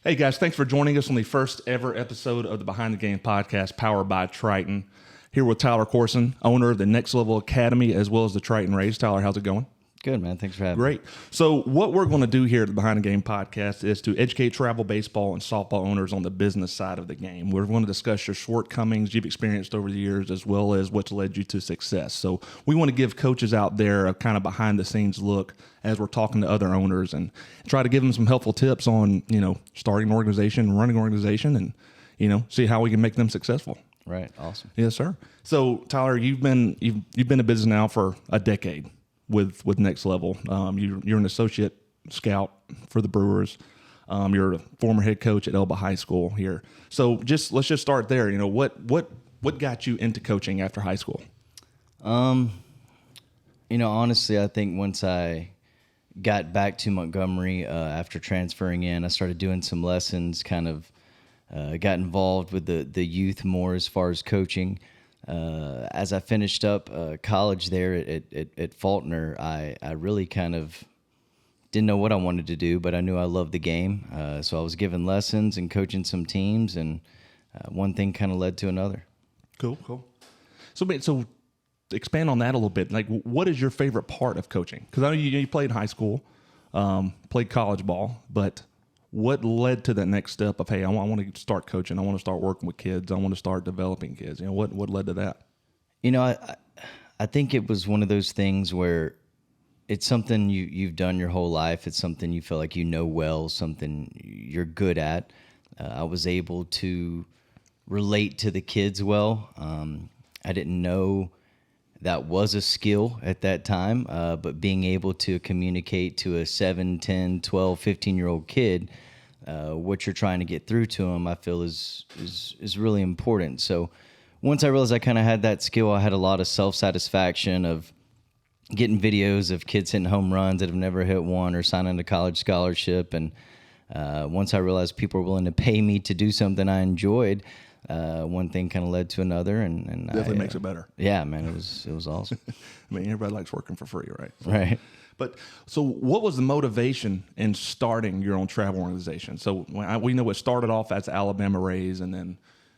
Hey guys, thanks for joining us on the first ever episode of the Behind the Game podcast powered by Triton. Here with Tyler Courson, owner of the Next Level Academy as well as the Triton Race. Tyler, how's it going? Good, man. Thanks for having me. Great. So what we're going to do here at the Behind the Game podcast is to educate travel baseball and softball owners on the business side of the game. We're going to discuss your shortcomings you've experienced over the years as well as what's led you to success. So we want to give coaches out there a kind of behind the scenes look as we're talking to other owners and try to give them some helpful tips on, starting an organization, running an organization, and, see how we can make them successful. Right. Awesome. Yes, sir. So Tyler, you've been in business now for a decade with Next Level. You're an associate scout for the Brewers. You're a former head coach at Elba High School here. So let's just start there. What got you into coaching after high school? Honestly, I think once I got back to Montgomery after transferring in, I started doing some lessons, kind of got involved with the youth more as far as coaching. As I finished up college there at Faulkner, I really kind of didn't know what I wanted to do, but I knew I loved the game. So I was giving lessons and coaching some teams, and one thing kind of led to another. Cool. So expand on that a little bit. Like, what is your favorite part of coaching? Because I know you played in high school, played college ball, but what led to that next step of, hey, I want to start coaching. I want to start working with kids. I want to start developing kids. What led to that? I think it was one of those things where it's something you've done your whole life. It's something you feel like you know well, something you're good at. I was able to relate to the kids well. I didn't know that was a skill at that time, but being able to communicate to a 7, 10, 12, 15-year-old kid what you're trying to get through to them, I feel is really important. So once I realized I kind of had that skill, I had a lot of self-satisfaction of getting videos of kids hitting home runs that have never hit one or signing a college scholarship. And once I realized people were willing to pay me to do something I enjoyed, one thing kind of led to another, and definitely makes it better. Yeah, man, it was awesome. I mean, everybody likes working for free, right? Right. But so, what was the motivation in starting your own travel organization? So we know it started off as Alabama Rays, and then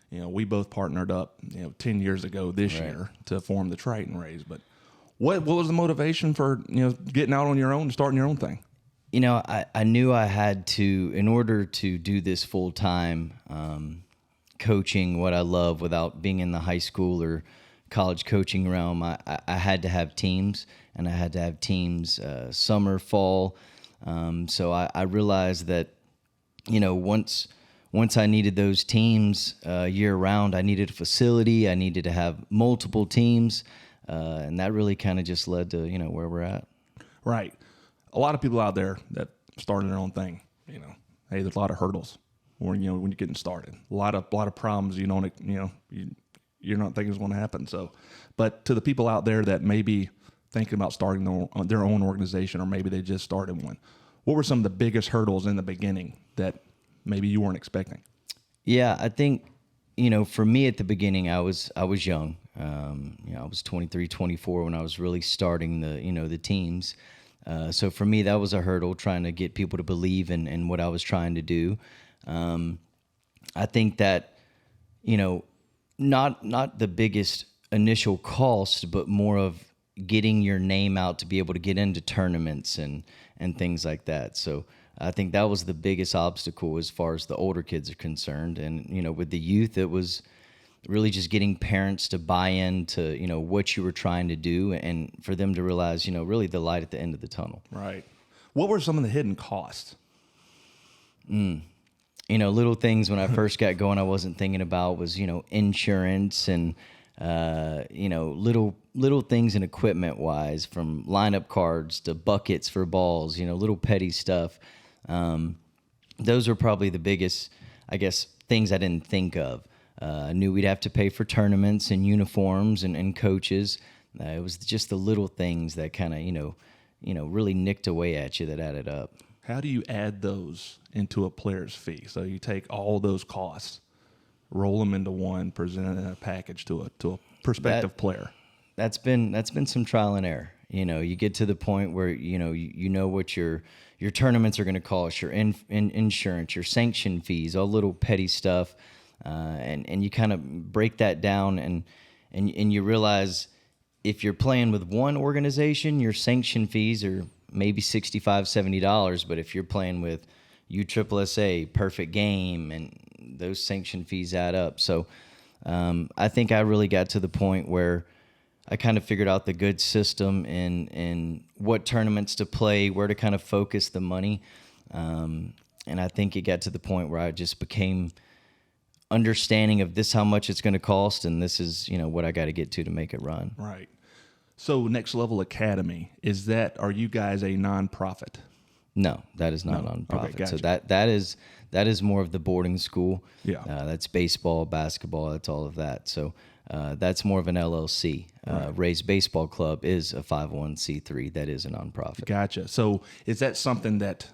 we both partnered up 10 years ago this year to form the Triton Rays. But what was the motivation for getting out on your own and starting your own thing? I knew I had to, in order to do this full time. Coaching what I love without being in the high school or college coaching realm, I had to have teams, and I had to have teams summer, fall. So I realized that, once I needed those teams year round, I needed a facility. I needed to have multiple teams, and that really kind of just led to where we're at. Right. A lot of people out there that started their own thing. Hey, there's a lot of hurdles. Or when you're getting started, a lot of problems you're not thinking is going to happen. So, but to the people out there that may be thinking about starting their own organization, or maybe they just started one, what were some of the biggest hurdles in the beginning that maybe you weren't expecting? Yeah, I think for me at the beginning, I was young. I was 23, 24 when I was really starting the teams. So for me, that was a hurdle, trying to get people to believe in what I was trying to do. I think that, not the biggest initial cost, but more of getting your name out to be able to get into tournaments and things like that. So I think that was the biggest obstacle as far as the older kids are concerned. And, with the youth, it was really just getting parents to buy into, what you were trying to do, and for them to realize, really the light at the end of the tunnel. Right. What were some of the hidden costs? Little things when I first got going I wasn't thinking about was, insurance and, little things in equipment-wise, from lineup cards to buckets for balls, little petty stuff. Those were probably the biggest, I guess, things I didn't think of. I knew we'd have to pay for tournaments and uniforms and coaches. It was just the little things that kind of, really nicked away at you that added up. How do you add those into a player's fee? So you take all those costs, roll them into one, present it in a package to a prospective player. That's been some trial and error. You get to the point where you know what your tournaments are going to cost, your insurance, your sanction fees, all little petty stuff, and you kind of break that down, and you realize if you're playing with one organization, your sanction fees are maybe $65, $70, but if you're playing with USSSA, Perfect Game, and those sanction fees add up. So I think I really got to the point where I kind of figured out the good system and what tournaments to play, where to kind of focus the money. And I think it got to the point where I just became understanding of this, how much it's going to cost, and this is, what I got to get to make it run. Right. So Next Level Academy, are you guys a nonprofit? No, that is not nonprofit. Okay, gotcha. So that is more of the boarding school. Yeah. That's baseball, basketball, that's all of that. So that's more of an LLC. Right. Ray's Baseball Club is a 501c3. That is a nonprofit. Gotcha. So is that something that,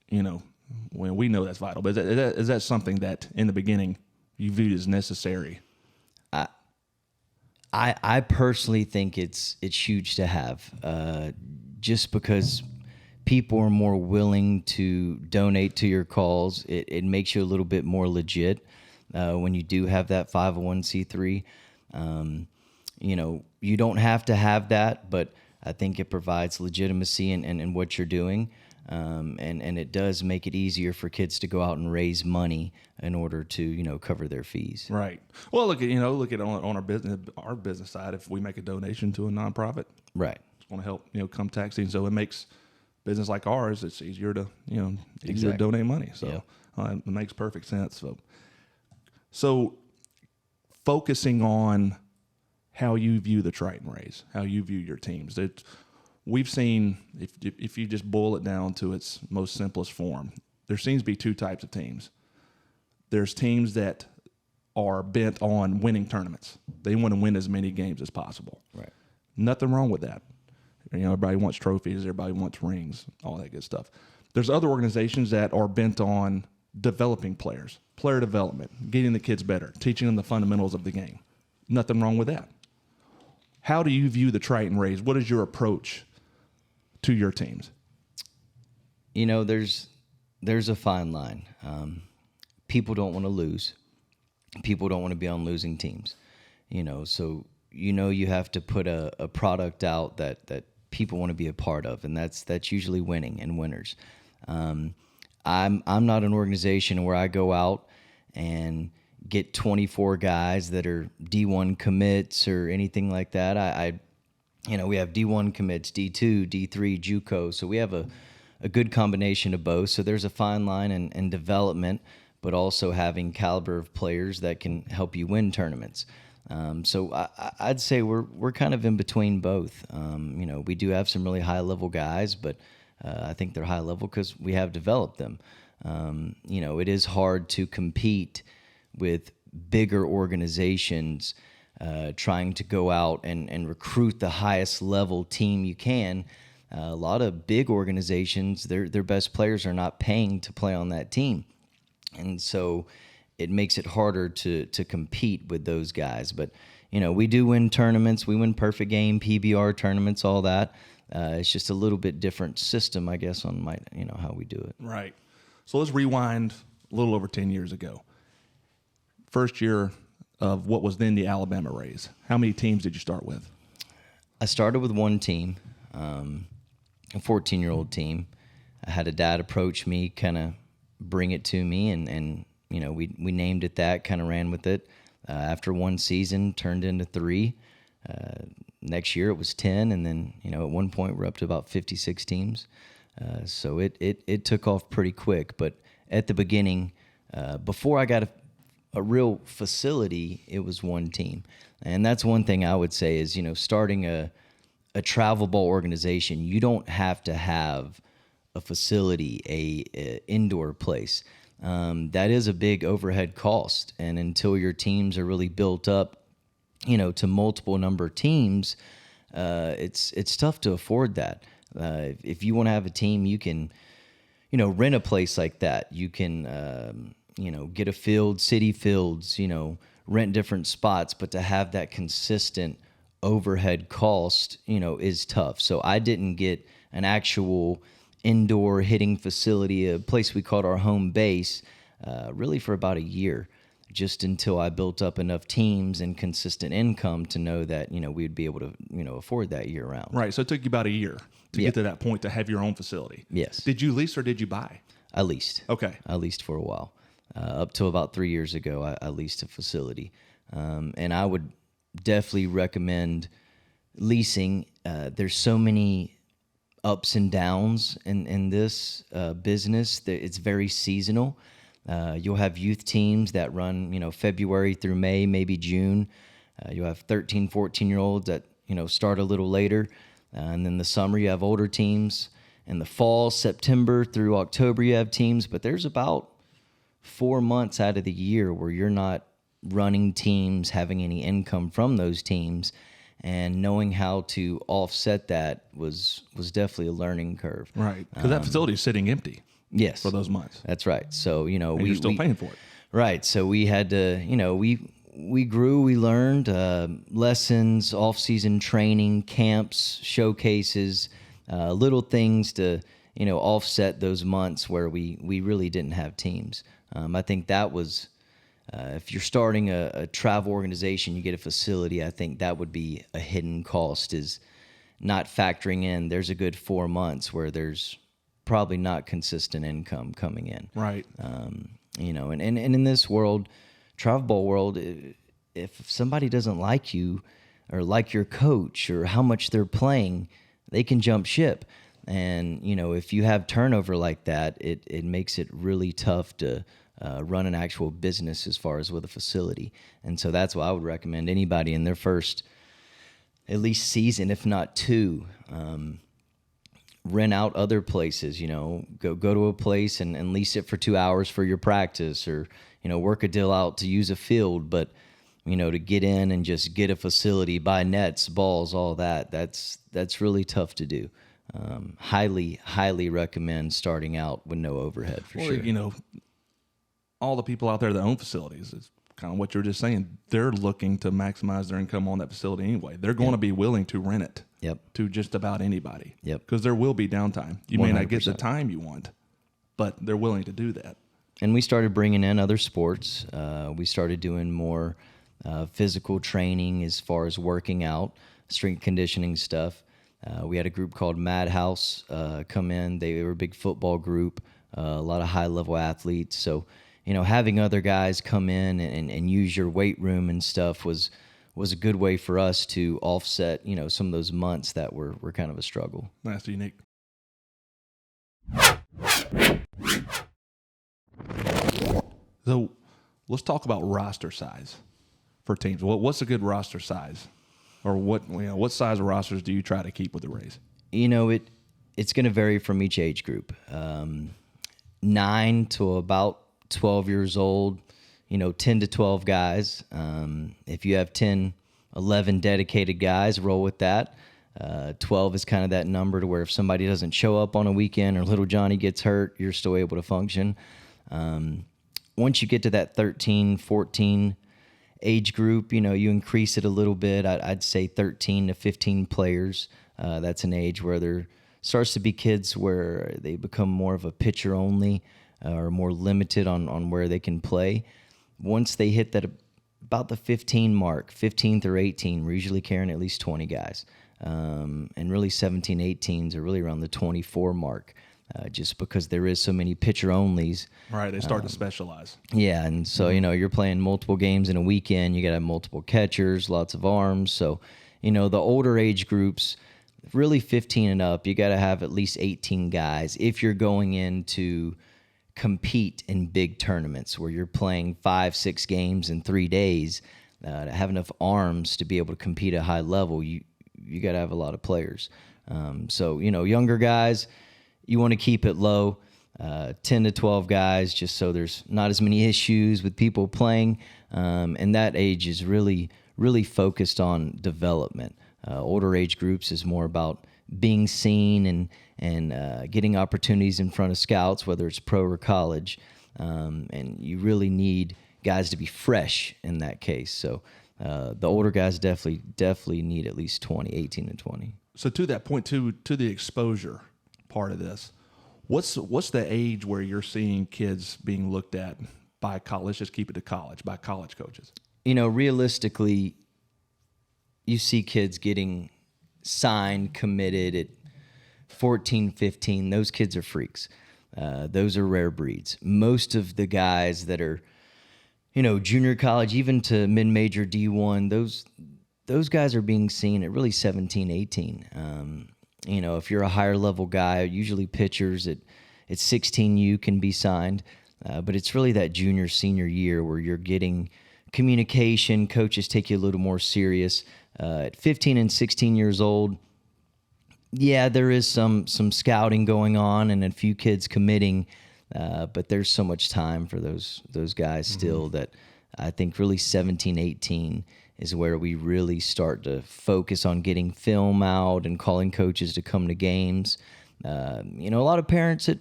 when we know that's vital, but is that something that in the beginning you viewed as necessary? I personally think it's huge to have, just because people are more willing to donate to your cause. It makes you a little bit more legit when you do have that 501c3. You don't have to have that, but I think it provides legitimacy in what you're doing. And it does make it easier for kids to go out and raise money in order to, cover their fees. Right. Well, look at on our business side, if we make a donation to a nonprofit, Right. it's going to help, come tax season. So it makes business like ours, it's easier to, to Exactly. donate money. So it makes perfect sense. So focusing on how you view the Triton Rays, how you view your teams. We've seen, if you just boil it down to its most simplest form, there seems to be two types of teams. There's teams that are bent on winning tournaments. They want to win as many games as possible. Right. Nothing wrong with that. Everybody wants trophies, everybody wants rings, all that good stuff. There's other organizations that are bent on developing players, player development, getting the kids better, teaching them the fundamentals of the game. Nothing wrong with that. How do you view the Triton Rays? What is your approach to your teams? There's a fine line. People don't want to lose. People don't want to be on losing teams. So you have to put a product out that people want to be a part of, and that's usually winning and winners. I'm not an organization where I go out and get 24 guys that are D1 commits or anything like that. We have D1 commits, D2, D3, JUCO, so we have a good combination of both. So there's a fine line in development, but also having caliber of players that can help you win tournaments. So I'd say we're kind of in between both. We do have some really high level guys, but I think they're high level because we have developed them. It is hard to compete with bigger organizations trying to go out and recruit the highest level team you can. A lot of big organizations, their best players are not paying to play on that team. And so it makes it harder to compete with those guys. But, we do win tournaments. We win Perfect Game, PBR tournaments, all that. It's just a little bit different system, I guess, on how we do it. Right. So let's rewind a little over 10 years ago. First year of what was then the Alabama Rays. How many teams did you start with? I started with one team, a 14-year-old team. I had a dad approach me, kind of bring it to me, and we named it that, kind of ran with it. After one season, turned into 3. Next year it was 10, and then at one point we're up to about 56 teams. So it took off pretty quick. But at the beginning, before I got a real facility, it was one team. And that's one thing I would say is, starting a travel ball organization, you don't have to have a facility, a indoor place. That is a big overhead cost. And until your teams are really built up, to multiple number of teams, it's tough to afford that. If you want to have a team, you can, rent a place like that. You can, get a field, city fields, rent different spots, but to have that consistent overhead cost, is tough. So I didn't get an actual indoor hitting facility, a place we called our home base, really for about a year, just until I built up enough teams and consistent income to know that, we'd be able to, afford that year round. Right. So it took you about a year to Yeah. get to that point to have your own facility. Yes. Did you lease or did you buy? I leased. Okay. I leased for a while. Up till about 3 years ago, I leased a facility. And I would definitely recommend leasing. There's so many ups and downs in this business that it's very seasonal. You'll have youth teams that run, February through May, maybe June. You'll have 13, 14-year-olds that, start a little later. And then the summer, you have older teams. In the fall, September through October, you have teams. But there's about 4 months out of the year where you're not running teams, having any income from those teams. And knowing how to offset that was definitely a learning curve. Right. Because that facility is sitting empty. Yes. For those months. That's right. So, And you're still paying for it. Right. So we had to, we grew, we learned lessons, off-season training, camps, showcases, little things to, offset those months where we really didn't have teams. I think that was, if you're starting a travel organization, you get a facility, I think that would be a hidden cost, is not factoring in there's a good 4 months where there's probably not consistent income coming in. Right. And in this world, travel ball world, if somebody doesn't like you or like your coach or how much they're playing, they can jump ship. And, if you have turnover like that, it makes it really tough to run an actual business as far as with a facility. And so that's why I would recommend anybody in their first at least season, if not two, rent out other places, go to a place and lease it for 2 hours for your practice, or, work a deal out to use a field. But, to get in and just get a facility, buy nets, balls, all that, that's really tough to do. Highly recommend starting out with no overhead for sure. All the people out there that own facilities, is kind of what you're just saying. They're looking to maximize their income on that facility anyway. They're going to be willing to rent it. Yep. To just about anybody. Yep. Because there will be downtime. You may not get the 100%. time you want, but they're willing to do that. And we started bringing in other sports. We started doing more physical training as far as working out, strength conditioning stuff. We had a group called Madhouse come in. They were a big football group, a lot of high-level athletes. So, having other guys come in and use your weight room and stuff was a good way for us to offset, some of those months that were kind of a struggle. That's unique. So let's talk about roster size for teams. What's a good roster size? Or what size of rosters do you try to keep with the Rays? It's going to vary from each age group. 9 to about 12 years old, 10 to 12 guys. If you have 10, 11 dedicated guys, roll with that. 12 is kind of that number to where if somebody doesn't show up on a weekend or little Johnny gets hurt, you're still able to function. Once you get to that 13, 14 age group, you increase it a little bit. I'd say 13 to 15 players. That's an age where there starts to be kids where they become more of a pitcher only, or more limited on where they can play. Once they hit that about the 15 mark, 15 through 18, we're usually carrying at least 20 guys. And really 17, 18s are really around the 24 mark, just because there is so many pitcher onlys. Right, they start to specialize. Yeah, and so, you're playing multiple games in a weekend. You got to have multiple catchers, lots of arms. So, the older age groups, really 15 and up, you got to have at least 18 guys if you're going in to compete in big tournaments where you're playing 5-6 games in 3 days. To have enough arms to be able to compete at a high level, you got to have a lot of players. So, younger guys, you want to keep it low, 10 to 12 guys, just so there's not as many issues with people playing. And that age is really, really focused on development. Older age groups is more about being seen and getting opportunities in front of scouts, whether it's pro or college. And you really need guys to be fresh in that case. So, The older guys definitely need at least 18 and 20. So to that point, to the exposure part of this, what's the age where you're seeing kids being looked at by college? Let's just keep it to college, by college coaches. Realistically, you see kids getting signed, committed at 14, 15. Those kids are freaks. Those are rare breeds. Most of the guys that are, junior college, even to mid-major D1, those guys are being seen at really 17, 18. If you're a higher level guy, usually pitchers at 16U can be signed. But it's really that junior, senior year where you're getting communication. Coaches take you a little more serious. At 15 and 16 years old, yeah, there is some scouting going on and a few kids committing, but there's so much time for those guys still that I think really 17, 18 is where we really start to focus on getting film out and calling coaches to come to games. A lot of parents at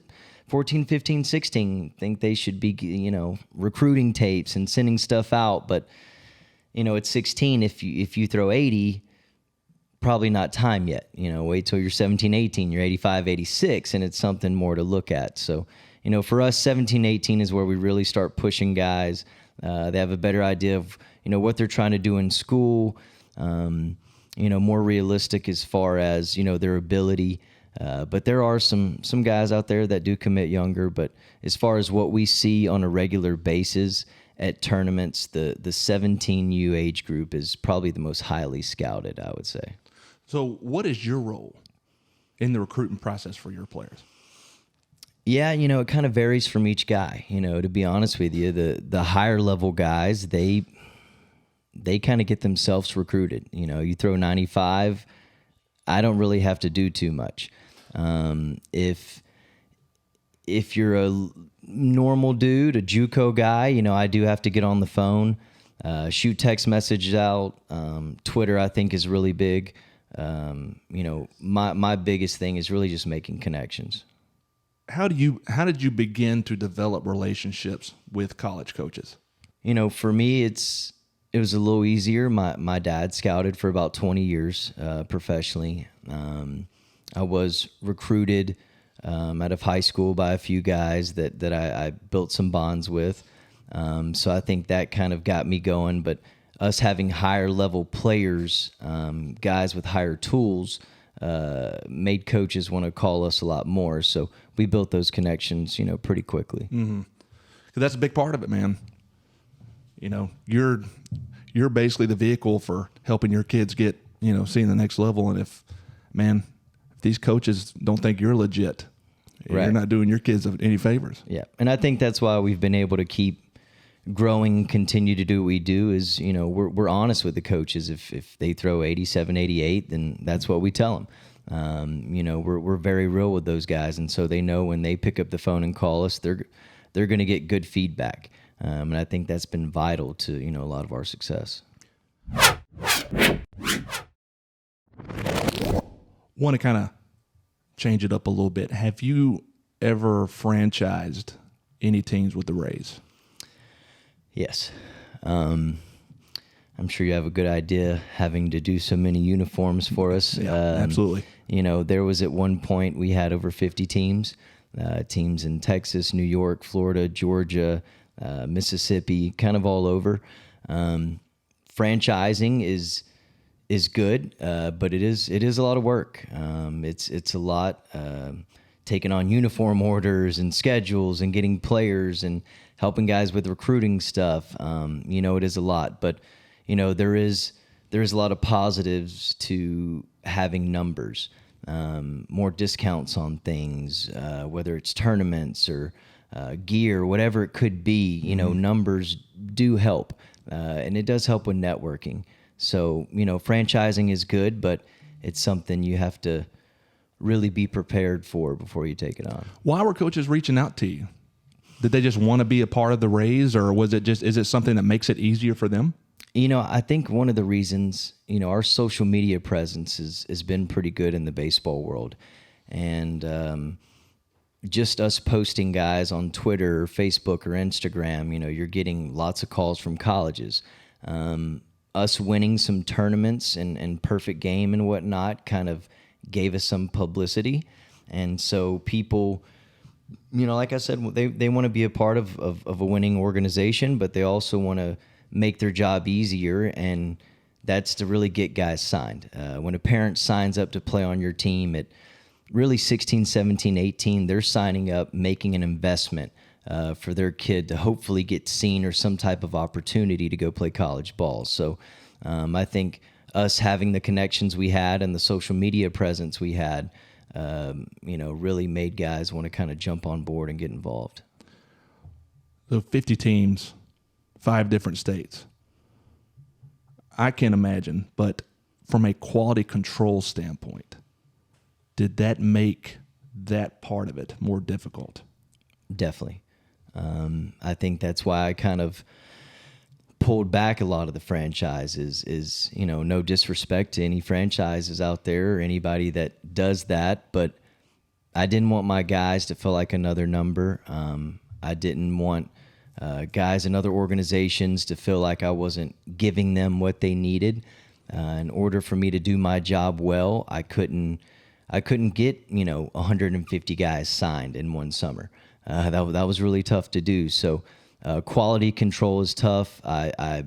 14, 15, 16 think they should be, recruiting tapes and sending stuff out. But, at 16, if you throw 80, probably not time yet. Wait till you're 17, 18, you're 85, 86, and it's something more to look at. So, for us, 17, 18 is where we really start pushing guys. They have a better idea of, what they're trying to do in school, more realistic as far as, their ability. But there are some guys out there that do commit younger. But as far as what we see on a regular basis at tournaments, the 17U age group is probably the most highly scouted, I would say. So what is your role in the recruiting process for your players? Yeah, it kind of varies from each guy. To be honest with you, the higher level guys, they kind of get themselves recruited. You throw 95, I don't really have to do too much. If you're a normal dude, a JUCO guy, I do have to get on the phone, shoot text messages out. Twitter, I think, is really big. My biggest thing is really just making connections. How did you begin to develop relationships with college coaches? For me, it was a little easier. My dad scouted for about 20 years professionally. I was recruited out of high school by a few guys that I built some bonds with. So I think that kind of got me going. But us having higher level players, guys with higher tools, made coaches want to call us a lot more. So we built those connections, pretty quickly. Mm-hmm. 'Cause that's a big part of it, man. You're basically the vehicle for helping your kids get, seeing the next level. And if these coaches don't think you're legit, right, you're not doing your kids any favors. Yeah. And I think that's why we've been able to keep growing, continue to do what we do is, we're honest with the coaches. If they throw 87, 88, then that's what we tell them. We're very real with those guys. And so they know when they pick up the phone and call us, they're going to get good feedback. And I think that's been vital to, a lot of our success. Want to kind of change it up a little bit. Have you ever franchised any teams with the Rays? Yes. I'm sure you have a good idea having to do so many uniforms for us. Yeah, absolutely. There was at one point we had over 50 teams in Texas, New York, Florida, Georgia, Mississippi, kind of all over. Franchising is good, but it is a lot of work. It's a lot taking on uniform orders and schedules and getting players and helping guys with recruiting stuff. It is a lot, but there is a lot of positives to having numbers, more discounts on things, whether it's tournaments or gear, whatever it could be. Numbers do help, and it does help with networking. So, franchising is good, but it's something you have to really be prepared for before you take it on. Why were coaches reaching out to you? Did they just want to be a part of the Rays, or is it something that makes it easier for them? I think one of the reasons, our social media presence has been pretty good in the baseball world. And just us posting guys on Twitter or Facebook or Instagram, you're getting lots of calls from colleges. us winning some tournaments and perfect game and whatnot kind of gave us some publicity. And so people, like I said, they want to be a part of a winning organization, but they also want to make their job easier, and that's to really get guys signed. When a parent signs up to play on your team at really 16, 17, 18, they're signing up, making an investment for their kid to hopefully get seen or some type of opportunity to go play college ball. So I think us having the connections we had and the social media presence we had, really made guys want to kind of jump on board and get involved. So 50 teams, 5 different states. I can't imagine, but from a quality control standpoint, did that make that part of it more difficult? Definitely. I think that's why I kind of pulled back a lot of the franchises is no disrespect to any franchises out there or anybody that does that, but I didn't want my guys to feel like another number. I didn't want guys in other organizations to feel like I wasn't giving them what they needed. In order for me to do my job well, I couldn't get 150 guys signed in one summer. That was really tough to do. So quality control is tough. I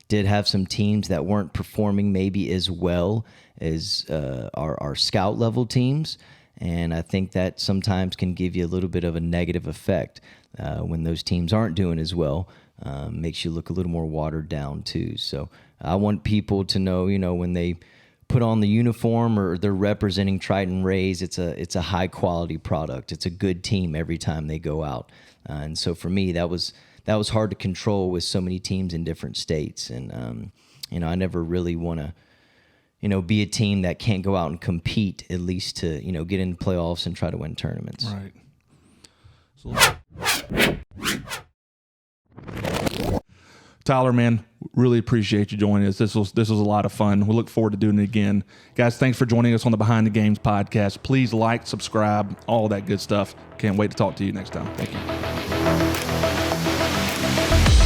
did have some teams that weren't performing maybe as well as our scout level teams, and I think that sometimes can give you a little bit of a negative effect when those teams aren't doing as well. Makes you look a little more watered down too. So I want people to know, when they put on the uniform or they're representing Triton Rays, it's a high quality product. It's a good team every time they go out. And so for me, that was hard to control with so many teams in different states. And I never really want to be a team that can't go out and compete, at least to get into playoffs and try to win tournaments. Right. So, Tyler, man, really appreciate you joining us. This was a lot of fun. We look forward to doing it again. Guys, thanks for joining us on the Behind the Games podcast. Please like, subscribe, all that good stuff. Can't wait to talk to you next time. Thank you.